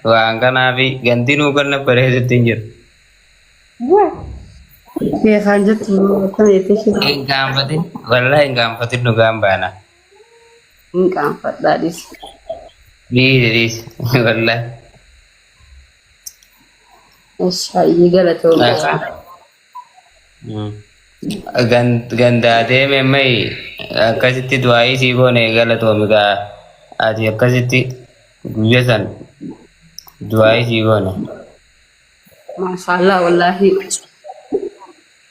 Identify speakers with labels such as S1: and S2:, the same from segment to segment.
S1: waan kanaafi gantiin nu kan bareedutti hin jiru.
S2: Kee kan jettu kan yeteshi
S1: Hin gaanfatin wallahi hin gaanfatin nu gaanbaana.
S2: hin qaanfadhaadhis.
S1: Dhiis wallahi.
S2: Ashaayi galatoomudha.
S1: Gandaatee meemmai akkasitti du'aayii sii goone galatoomi gaa ati akkasitti guyya san du'aayii sii goone.
S2: Maashaallah wallahi.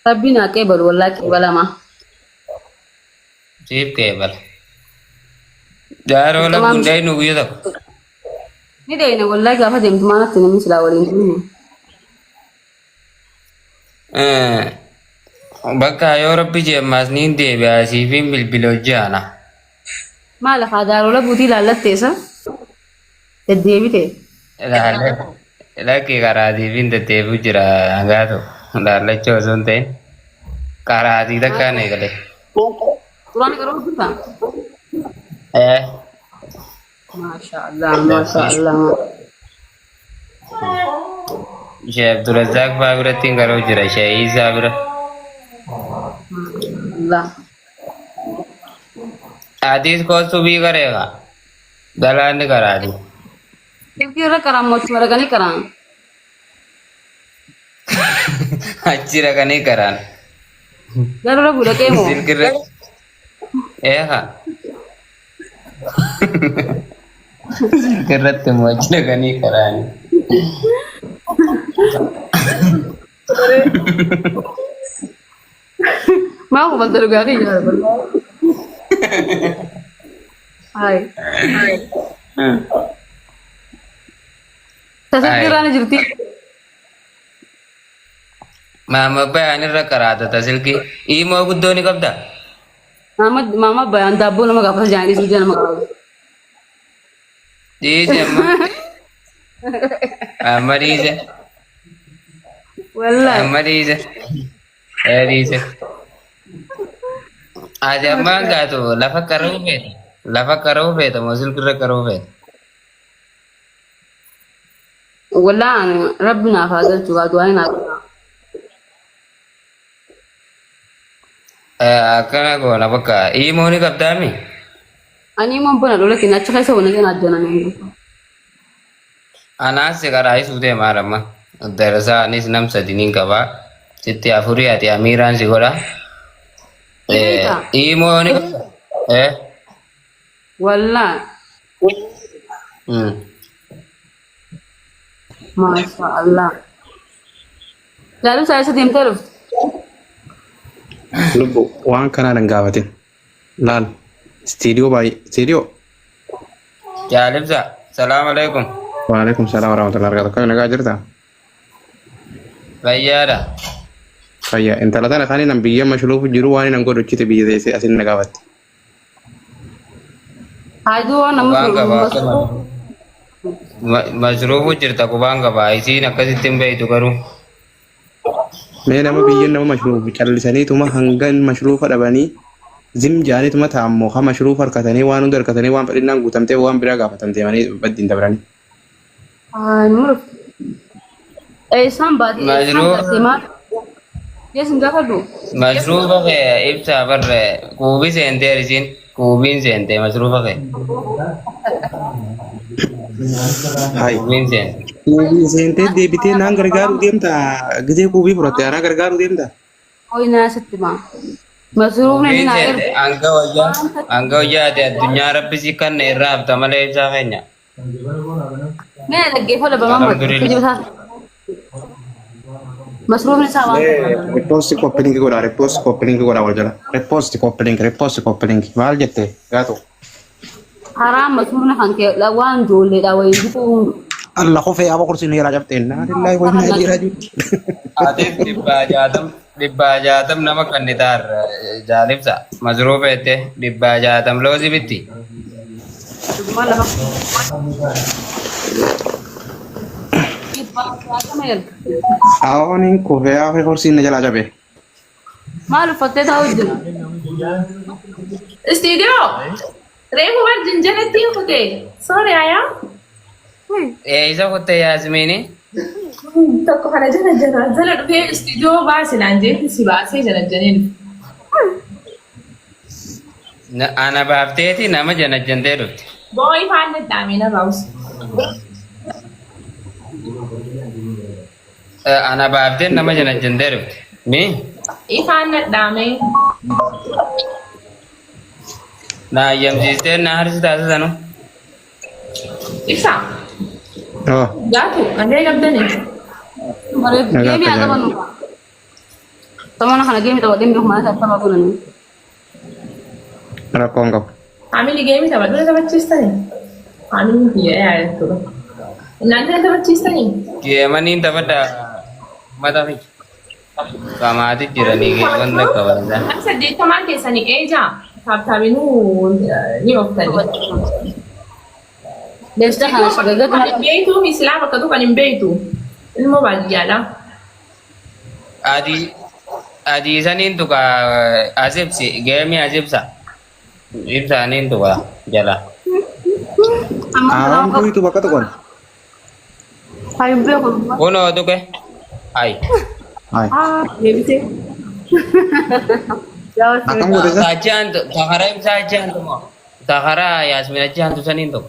S2: Rabbiin haa qeebalu wallahi qeebalamaa.
S1: Siif qeebala. Jaaroo lafun dhaynu guyya tokko.
S2: Ni deeyna wallahi gaafa deemtu maalatti namni silaa waliin turine.
S1: Bakka yoo rabbi jeemmaas niin deebi'aa siifin bilbila hojjaana.
S2: Maala faadaaroola buutii ilaallatteessa? Deddeebite.
S1: Lakkii karaatiifin deddeebi'u jira hagaatu laallachoo osoo hin ta'in karaatii takkaan eegale.
S2: Duraan garuu hojjetaa? Maashaallah maashaallah.
S1: Sheef Abdulrazzaaq fa'aa biratti hin garuu jira Sheek Isaa bira.
S2: Allah.
S1: Atis kootu bii gareega galaanni karaati.
S2: Ifki irra karaan mochuma dhaqanii karaan.
S1: Achi dhaqanii karaan.
S2: Garuu rabu dhaqee moo?
S1: Silkirra eeha. Silkirratti immoo achi dhaqanii karaani.
S2: Maa ku balta dhugaa kiyya balta. Hai. Tasaafiraan jirti.
S1: Mama bayaan irra karaata tasilki imoo guddoo ni qabda.
S2: Mama bayaan daabboo nama gaafata jaanii suujaa nama qabu.
S1: Dhiise amma. Amma dhiise.
S2: Wallahi.
S1: Amma dhiise. Dhiise. Ati amma gaatu lafa qaruu feeta. Lafa qaruu feeta moo silkirra qaruu feeta.
S2: Wallahi rabbi naaf haa galchu gaa du'aa naaf.
S1: Akkana goona bakka imoo ni qabdaami.
S2: Ani immoo bona lola keenya achi keessa wana keenya addananii.
S1: Anaas karaa isuu deemaa ramma. Darasaa anis nam sadiniin qabaa. Sitti afurii ati amiiraan si godha. Imoo ni qabda.
S2: Wallahi. Masha Allah. Lalu saya sedih terus.
S3: Lubbu waan kanaa nan gaafatin laal istiidiyoo baay'ee istiidiyoo.
S1: Jaalibsa salaamu alaikum.
S3: Waalaikum salaam warahmatullahi wabarakatuh. Kan nagaa jirta?
S1: Fayyaadha.
S3: Fayyaa intala tana kaanii nan biyya mashluufu jiru waan nan godhuchite biyya teessee asin na gaafatti.
S2: Aduh, namun
S1: Masruufu jirta qubaan qabaa isiin akkasitti hin beektu garuu.
S3: Mee nama biyya nama mashluufu callisaniituma hangan mashluufa dhabanii zim jaaniituma taa'ammoo ha mashluufa harkatanii waan hunda harkatanii waan fedhinnaan guutamtee waan biraa gaafatamtee manii baddiin dabranii.
S2: Nur. Sambat. Yes, enggak perlu.
S1: Masruufa kee ibsaa barre kuubii seentee isiin kuubiin seentee masruufa kee.
S3: Hai.
S1: Kuubiin seente.
S3: Kuubii seentee deebitee naan gargaaruu deemta gizee kuubii fudhatte anaa gargaaruu deemta.
S2: Oh, ini asli mah. Masruuf ni
S1: Kuubiin
S2: nair.
S1: seente hanga wayyaa ati addunyaa rabbisii kan irraa hafta malee ibsaa keenya.
S2: Ni lagi follow bang Ahmad. Kejutan. Masruuf ni sama.
S3: Reposti koppeling godha reposti koppeling godha wal jala reposti koppeling maal jette gaatu.
S2: Haram masruuf ni hanke lawan jole dawai itu.
S3: Allah khofee aba kursi ni rajabte na lillahi wa inna ilaihi raji'un.
S1: Ati dhibbaa jaatam nama kannitaar jaalibsa masruufa jettee dhibbaa jaatam loosi bitti.
S2: Malah.
S3: Awwanin khofee aba kursi ni jala jabe.
S2: Malu fateh tahu je.
S4: Studio. Rehu war jinjaletti hote. Sorry aya.
S1: Isa kutte Yasmini.
S4: Tokko kana jala dhufee istiidiyoo baase naan jeetti si baasee jala janiin.
S1: Ana baafteeti nama janajjantee dhufte.
S4: Boo'i faan dadhaamee na baawusi.
S1: Ana baaftee nama janajjantee dhufte. Mi?
S4: Ifaan dadhaamee.
S1: Na ayyamsiistee na harsi taasisanu.
S4: Ibsa.
S3: Oh,
S4: Gaatu andee gabdanii.
S2: Game ada mana? Teman anak game tahu game rumah saya sama aku nih.
S3: rakkoon qabu.
S4: Family game taphattoota taphachiistanii? Family biyya yaadatu. Inaanti taphachiistanii?
S1: Geemaniin taphadha mataa fi qamaati jiranii wanta qabanidha.
S4: Kan 80 keessanii eejaa taaptaabinuu ni ooftanii.
S2: Desta kana shagagat
S4: Kan hin beektu Islaama akkatu kan hin beektu ilmoo baadiyyaadha.
S1: Adii saniin tuqa asibsi geemii asibsa. Ibsaaniin tuqa jala.
S3: Aawwan kuyitu bakka tokkoon.
S2: Ayo beli aku.
S1: Kunoo tuqe. Ay.
S3: Hai.
S4: Deebitee.
S2: Jauh
S3: Akkam godhe isa?
S1: Saachaan takara ibsaa achaan tumo. Takara Yasmin achaan tusaniin tuqa.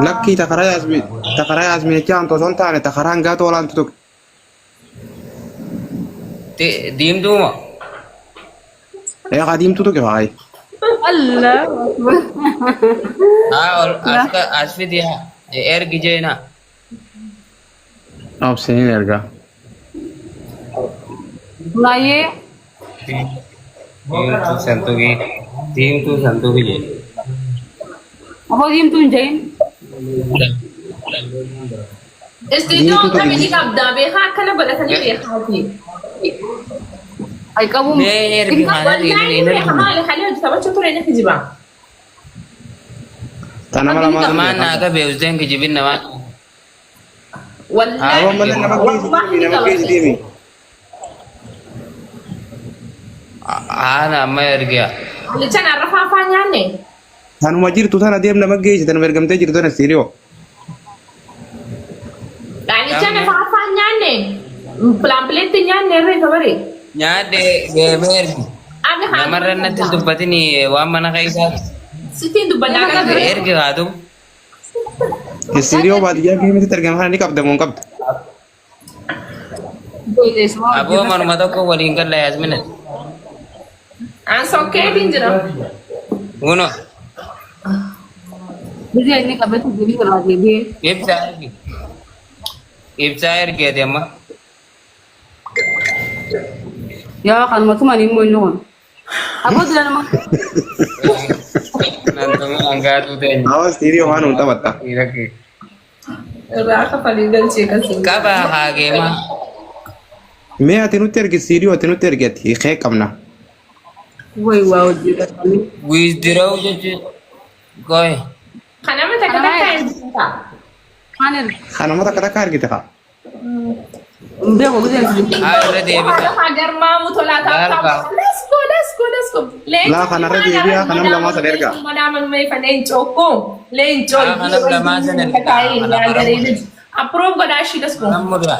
S3: Lakkii takara yaasminicha antoo son taane takara hangaa toolaantu tuqe.
S1: Diimtuu moo?
S3: Eegaa diimtu tuqe waayi.
S2: Allah.
S1: As fidi ergi jeena.
S3: Obsiniin ergaa.
S2: Naye.
S1: Diimtuu santuuki jee.
S2: Apa game tu jain?
S4: Istiidiyoo kamini qabdaa beekaa akkana godhatanii beekaati.
S2: Ay kamu.
S1: Ergi
S4: Wallaahi beeka maali halee hojii taphachuu ture ni kijiba.
S3: Tanama lamaa
S1: Namaan naaga beeksiseen kijibin namaa.
S3: Aawwan malee nama geessi deemi.
S1: Haala amma ergiya.
S4: Halichaan arrafaa afaan nyaanne.
S3: Tanuma jirtu tana deem nama geessi tanuma ergamtee jirtu tana siiriyoo.
S4: Halichaan afaan nyaanne. Pilaampileetti nyaanne irree kabare.
S1: Nyaadde geemee ergi. Namarra natti dubbatin waan mana keessaa.
S4: Sitiin dubbannaa kana ture.
S1: Ergi haatu.
S3: Siiriyoo baadiyyaa geemitti argama kana ni qabda moo hin qabdu?
S1: Aboo manuma tokko waliin galla Yasmina.
S4: Aan sokkeetiin jira.
S1: Kuno
S2: Jadi ini kabe tu jadi kalau dia.
S1: ibsaa ergi. Ibsaa ergeeti amma.
S2: Ya kan matu mani mo nyon. Aku tidak nama.
S1: Nantumi anggaatu teenya.
S3: Aawwan siiriyoo waan hin taphatta.
S1: Dhiirake.
S4: Irraa kafalii galchee kasi.
S1: Qaba haageema.
S3: Mee ati nutti ergi siiriyoo ati nutti ergi ati kee qabna.
S2: Woi wow juga kami.
S1: Wiisdiroo jechuun goe.
S4: Kanama takka takka hin jirta.
S2: Mana?
S3: Kanama takka takka argite haa.
S2: Udah aku jadi sedikit.
S1: Haa irra deebita.
S4: Garmaamu tolaa taaptaa. Let's go.
S3: Laa kanarra deebi'aa kanam lamaa sana ergaa.
S4: Madaaman meefa leencoo koo. Leencoo.
S1: Kanam lamaa sana ergaa.
S4: Approve godhaa ishii das koo.
S1: Nammuudha.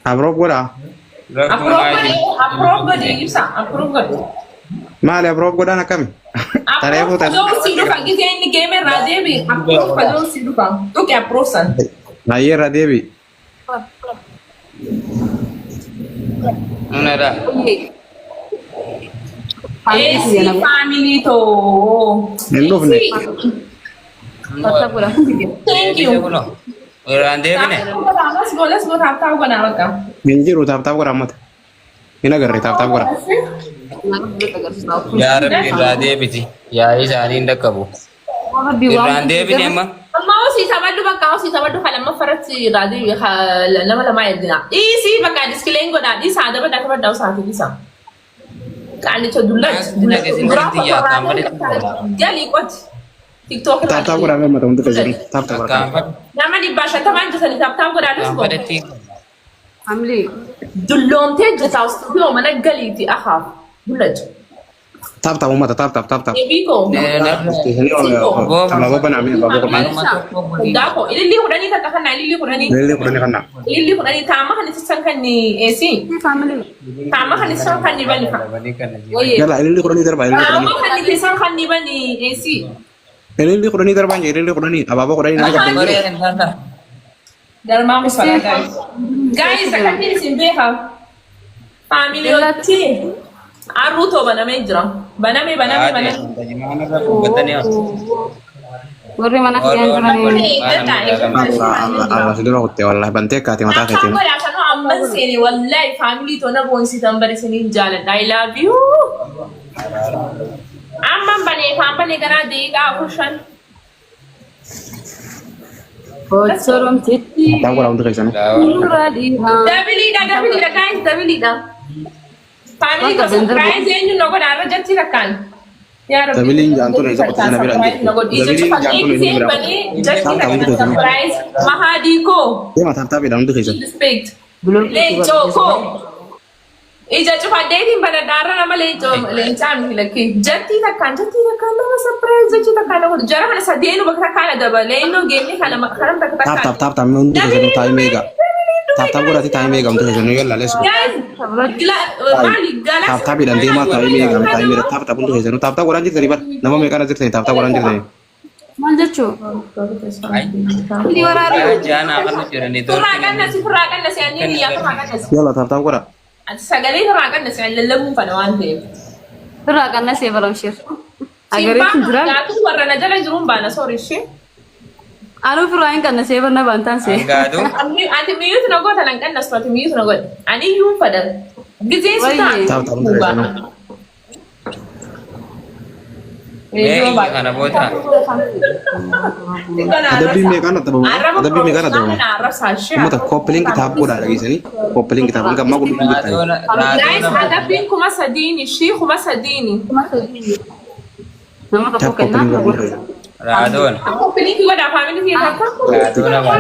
S3: Abroof godhaa.
S4: Approve godhi ibsa. Approve godhi.
S3: Maali abroof godhaan akkami? Taree
S4: Approve
S3: fuutan.
S4: kajoo sii dhufa gisee inni geeme irraa deebi. Approve kajoo sii dhufa. Dhuke approve san.
S3: Baay'ee irra deebi.
S1: Unaadha.
S4: Eessi family too.
S3: Hin dhufne.
S2: Tetap kurang.
S4: Thank you.
S1: Irraan deebine.
S4: Let's go taaptaa godhaa bakka.
S3: Hin jiru taaptaaf godhaa ammata. Hin agarre taaptaaf godhaa.
S1: Yaa rabbi irraa deebiti. Yaa isaanii hin dhaqqabu. Irraan deebine amma.
S4: Amma osii sabaddu bakka osii sabaddu kan amma faratti raadii nama lamaa ergina. Dhiisii bakka diskileen godhaa dhiisaa dabadda akka baddaa osaati dhiisaa. Qaalicha Gali qoti. TikTok irraa.
S3: Taaptaaf godhaa ammata hundi keessatti taaptaaf godhaa.
S4: Nama dhibbaa shantamaan jirtanii taaptaa godhaa dhus godha.
S1: Kaanfadhetti.
S2: Family.
S4: Dulloomtee jirtaa stuudiyoo mana galiiti ahaaf. Dullacha.
S3: Tap ummata tap.
S4: Ebiko.
S3: Istihani sama baba na amin baba ko man.
S4: Dako, ilili ko dani ka kana ilili ko dani.
S3: Lele ko ni kana.
S4: Ilili ko dani tama kan sisan kan ni AC.
S2: family.
S4: Tama kan sisan kan ni bani ka.
S1: Balik ka na dyan.
S4: Oye.
S3: Yala lele ko ni darba lele ko ni.
S4: Tama kan ni sisan kan ni bani AC.
S3: Lele ko ni darba lele ko ni ababa ko ni na ka.
S1: Korean sana.
S4: Darma mo sala guys. Guys, akan ni simbe ha. Family oti. Aruto baname jira. Baname.
S1: Gimana ka pagkata niya?
S2: Warri mana kian
S3: Allah sudah hotte wallahi bante ka ti mata ka ti.
S4: Aku rasa no amban sini wallahi family to na bonsi tambari sini jalan. I love you. Amman bane kana de ga kushan.
S2: Botsorom titi.
S3: Ta ko ra unta kai sana.
S2: Uradi ha.
S4: Dabilida guys, dabilida. Family ko surprise yenyu no ko dara jatti rakkan. Ya Rabbi.
S3: Dabilin janto ne zakot sana bira. Dabilin janto ne bira.
S4: Jatti rakkan surprise mahadi ko.
S3: Dia mata ta bira unta kai sana.
S4: Respect. Le choko. Ija chupa dating bana dara nama le cham hilaki. Jatti rakkan nama surprise jatti rakkan ko jara hana sadenu bakra kala daba le no game ni kala makaram tak.
S3: Tap unta kai sana time mega. Tap ko ra ti time mega unta kai sana yalla let's go. Tap dan dia mata ini kan time mega tap unta kai sana. Tap ko ranjir tadi bar. Nama mega ranjir tadi tap ko ranjir tadi.
S2: Manjacho. Ini warari.
S1: Jangan akan lucuran itu.
S4: Furakan nasi ani ya furakan nasi.
S3: Yalla tap ko ra.
S4: Sagale furakan nasi lallamu panawante.
S2: Furakan nasi baram shir. Agar itu jira.
S4: Aku warna jalan jurum bana sorry shi.
S2: Alu furain kan nasi barna bantan se.
S1: Enggak tuh.
S4: Anti miyut na go talang kan nasu anti miyut na go. Ani yum padal. Gize su ta.
S3: Tap unta kai sana.
S1: Kana bota.
S3: Adabi me kana tabu. Adabi me kana tabu. Kuma ta coupling kitab ko da lagi sini. Coupling kitab kan ma ko dubi tai.
S4: Guys, adabin kuma sadini shi kuma sadini.
S2: Nama
S3: Tap
S2: kapo
S3: coupling
S2: kena.
S3: ko.
S1: Radon.
S4: Aku pilih juga ada family sih apa?
S1: Radon naman.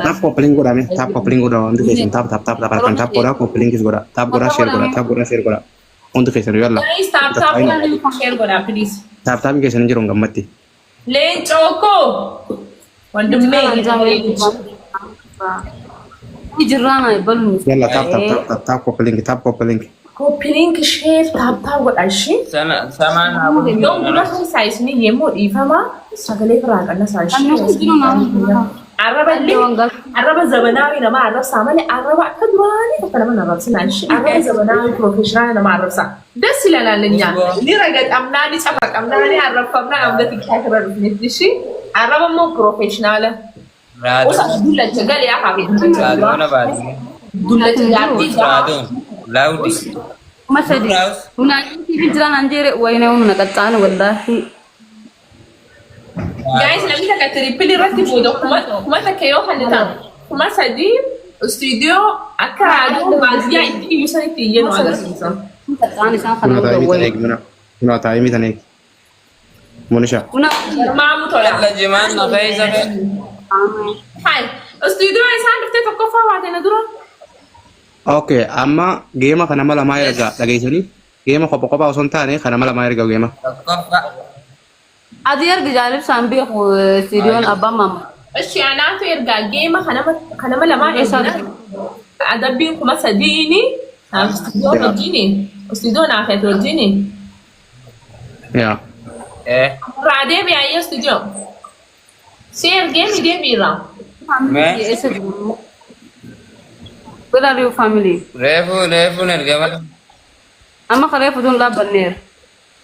S3: Tap coupling ko da me. Tap coupling ko da unta kai sana. Tap kan tap ko da coupling ko da. Tap ko da share ko da. Unta kai sana yalla.
S4: Guys, tap share ko na please.
S3: Tap kai sana jirong gammatti.
S4: Le choko. Want to make it.
S2: Jirana balun.
S3: Yalla tap coupling.
S4: Ko piling share tap what I shi.
S1: Sana sama na ako.
S4: Yung mula sa size ni Yemo Ifama, sagale farakan na sa shi. Araba zamanawi na ma Arab sama ne Araba kadwani ka naman Arab sa shi. Araba zamanawi professional na ma Arab sa. Das sila na niya. Ni ragat amna ni sapak amna ni Arab ka na amda tikakara ni shi. Araba mo professional.
S1: Radon.
S4: Usa dulat jagal ya ka.
S1: Radon na ba?
S4: Dulat jagal.
S1: Radon. Laudi.
S2: Masadi. Una ini jirana anjere wayne umna katana wallahi.
S4: Guys, na kita katripili rati bodo kuma takeyo halita. Kuma sadi studio akadu bazia iti yusani tiye no aga sisa.
S2: Katani san
S3: Muna
S2: khana
S3: tayo
S2: wayne.
S3: muna tayo mitanig. Munisha.
S2: Una
S4: Mamu tola.
S1: Allah jiman na kayo sabi.
S4: Hai, studio ay san dufte to kofa wate na duro.
S3: Okay, amma game kana mala mayarga dhageysani. Game qofa usan taane kana mala mayarga game.
S2: adiyar gijalib sambi studio abba mama.
S4: Eshi ana to irga game kana mala ma esa. Adabin kuma sadini. Studio no gini. Studio na feto gini.
S3: Yeah.
S4: Rade bi ayo studio. Share game ide bi ra.
S1: Me?
S2: Esa Where are your family?
S1: Refu nergama.
S2: Amma kare fudun la banner.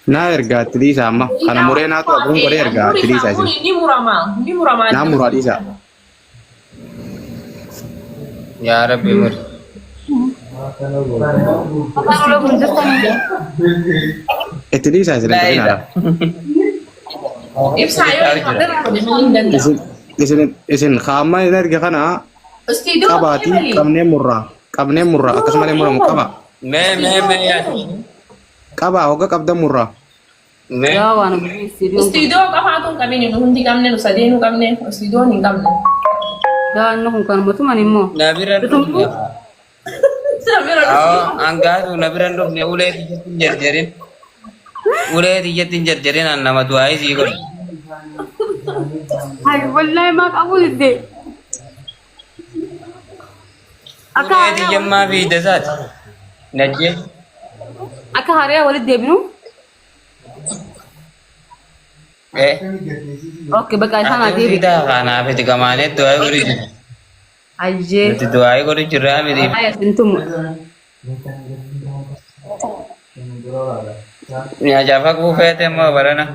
S3: Na erga tilisa amma kana murena to abun gore erga tilisa isi.
S4: Ni murama.
S3: Na muradisa.
S1: Ya Rabbi mur.
S2: Kalau menjelaskan
S3: Tilisa isi lagi nara.
S4: If sayo
S3: Isin khama erga kana
S4: studio
S3: kabati kamne murra akas male murra mukaba.
S1: Me ya.
S3: Kaba hoga kabda murra.
S1: Me.
S2: ya wana studio.
S4: Studio ka hatun kami ni hundi kamne no sadenu kamne studio ni kamne.
S2: Ya no kan mutu manimo.
S1: Nabiran dum.
S4: Sabira
S1: Oh, angga nabiran dum ne ule jerjerin. ulee xiyyatti hin jarjarin nama du'aayii sii godhe.
S2: Ay, wallahi maa qabu didde. Akka
S1: Ulee xiyyammaa fi dasaati. Najjee.
S2: akka hariyaa walitti deebinu. Okay, bakka isaan haa deebi.
S1: Fidaa kanaaf itti gamaanee du'aayii godhu jira.
S2: Ayyee.
S1: Itti du'aayii godhu jirraa miti.
S2: Ay, asintumu.
S1: Nyaachaaf akka buufeete immoo barana.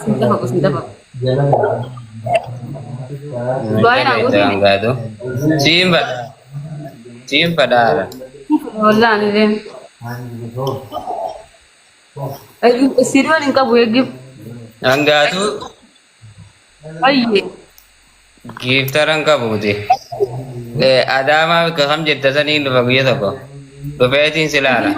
S2: Sinta fagu, sinta fagu. Du'aayii naa gosi.
S1: Gaatu. Simba. Simba dhaara.
S2: Wallahi anilleen. Siriyoon hin qabu eeggif.
S1: Hangaatu
S2: Ayyee.
S1: giiftaran qabuuti. Adaamaa bakka kam jetta saniin dhufa guyya tokko. Dhufeetiin si laala.